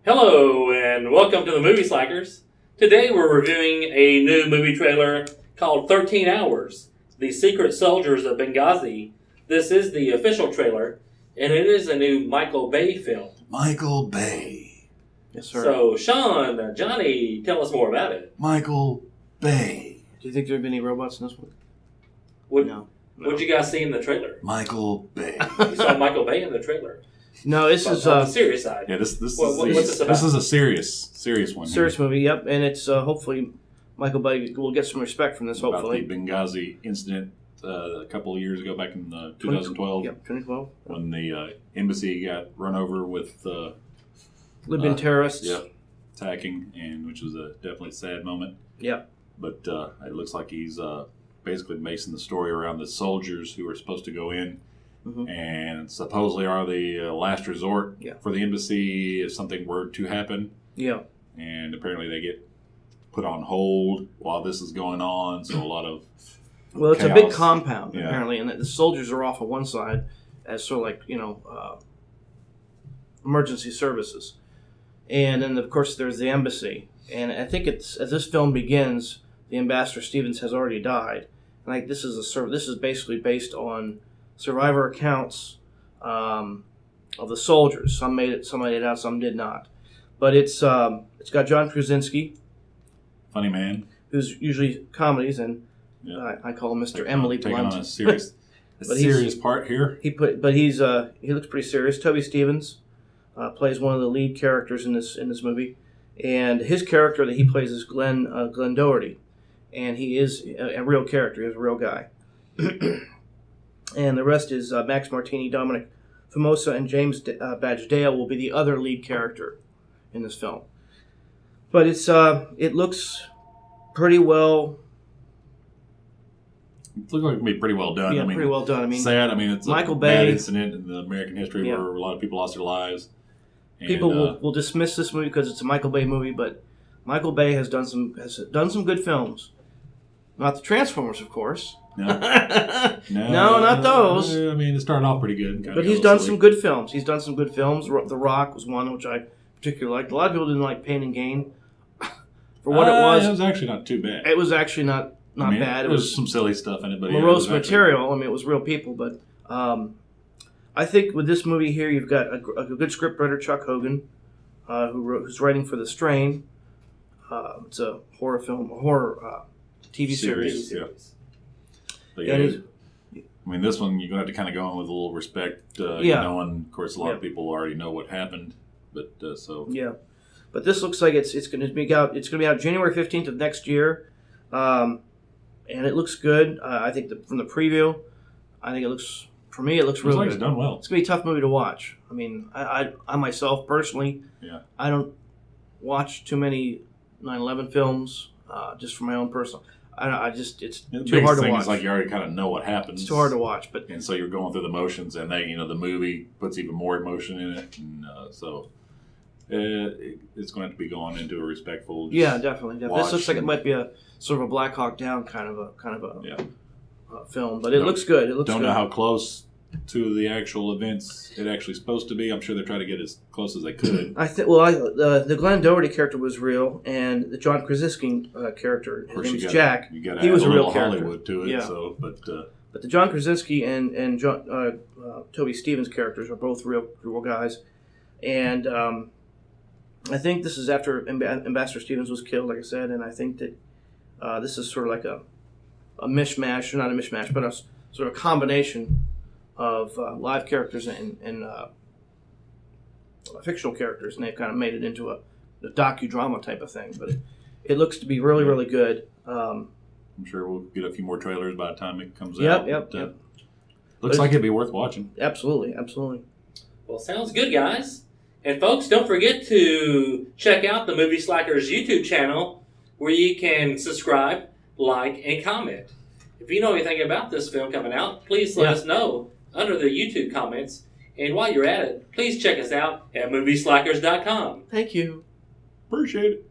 Hello, and welcome to the Movie Slackers. Today we're reviewing a new movie trailer called 13 Hours, The Secret Soldiers of Benghazi. This is the official trailer, and it is a new Michael Bay film. Michael Bay. Yes, sir. So, Sean, Johnny, tell us more about it. Michael Bay. Do you think there have been any robots in this one? What did you guys see in the trailer? Michael Bay. You saw Michael Bay in the trailer. No, this is on the serious side. Yeah, this what's this about? This is a serious one. Serious movie, yep, and it's hopefully Michael Bay will get some respect from this. Hopefully, about the Benghazi incident a couple of years ago, back in 2012. Yep, 2012. When the embassy got run over with Libyan terrorists. Yeah, attacking, and which was a definitely sad moment. Yeah, but it looks like he's basically basing the story around the soldiers who are supposed to go in. Mm-hmm. And supposedly are the last resort for the embassy if something were to happen. Yeah. And apparently they get put on hold while this is going on, so a lot of Well, it's chaos. a big compound, apparently, and the soldiers are off on one side as sort of like, emergency services. And then, of course, there's the embassy. And I think it's as this film begins, the Ambassador Stevens has already died. And like this is basically based on survivor accounts of the soldiers. Some made it out, some did not. But it's got John Krasinski, funny man, who's usually comedies, and I call him Mr. Emily taking Blunt. on a serious, serious part here. He looks pretty serious. Toby Stevens plays one of the lead characters in this movie, and his character that he plays is Glenn Doherty, and he is a real character. He's a real guy. And the rest is Max Martini, Dominic, Fumusa, and James Badge Dale will be the other lead character in this film. But it looks pretty well. It looks like it can be pretty well done. Yeah, pretty well done. I mean, sad. I mean, it's Michael a Bay, bad incident in the American history where a lot of people lost their lives. And, people will dismiss this movie because it's a Michael Bay movie, but Michael Bay has done some good films. Not the Transformers, of course. No, not those. I mean, it started off pretty good. But he's done some good films. He's done some good films. The Rock was one which I particularly liked. A lot of people didn't like Pain and Gain. For what it was actually not too bad. It was actually not bad. It was some silly stuff in it, but morose material. I mean, it was real people. But I think with this movie here, you've got a good scriptwriter, Chuck Hogan, who's writing for The Strain. It's a horror film, TV series. Yeah. But I mean, this one you're going to have to kind of go in with a little respect, knowing, of course, a lot of people already know what happened. But but this looks like it's going to be out. It's going to be out January 15th of next year, and it looks good. I think from the preview, it looks really like good. It's done well. It's going to be a tough movie to watch. I mean, I myself personally, I don't watch too many 9/11 films, just for my own personal. It's too hard to watch. It's like you already kind of know what happens. It's too hard to watch, and so you're going through the motions, and the movie puts even more emotion in it, and so it's going to be going into a respectful. Yeah, definitely. This looks like it might be a sort of a Black Hawk Down kind of a film, but it looks good. Don't know how close to the actual events it actually supposed to be. I'm sure they're trying to get as close as they could. I think. Well, the Glenn Doherty character was real, and the John Krasinski character, his name's Jack. He was a real character. Hollywood to it. So, but the John Krasinski and Toby Stevens characters are both real guys, and I think this is after Ambassador Stevens was killed, like I said, and I think that this is sort of like a mishmash, or not a mishmash, but a sort of combination of live characters and fictional characters, and they've kind of made it into a docudrama type of thing. But it looks to be really, really good. I'm sure we'll get a few more trailers by the time it comes out. Yep. Looks like it'd be worth watching. Absolutely. Well, sounds good, guys. And folks, don't forget to check out the Movie Slackers YouTube channel, where you can subscribe, like, and comment. If you know anything about this film coming out, please let us know under the YouTube comments. And while you're at it, please check us out at movieslackers.com. Thank you. Appreciate it.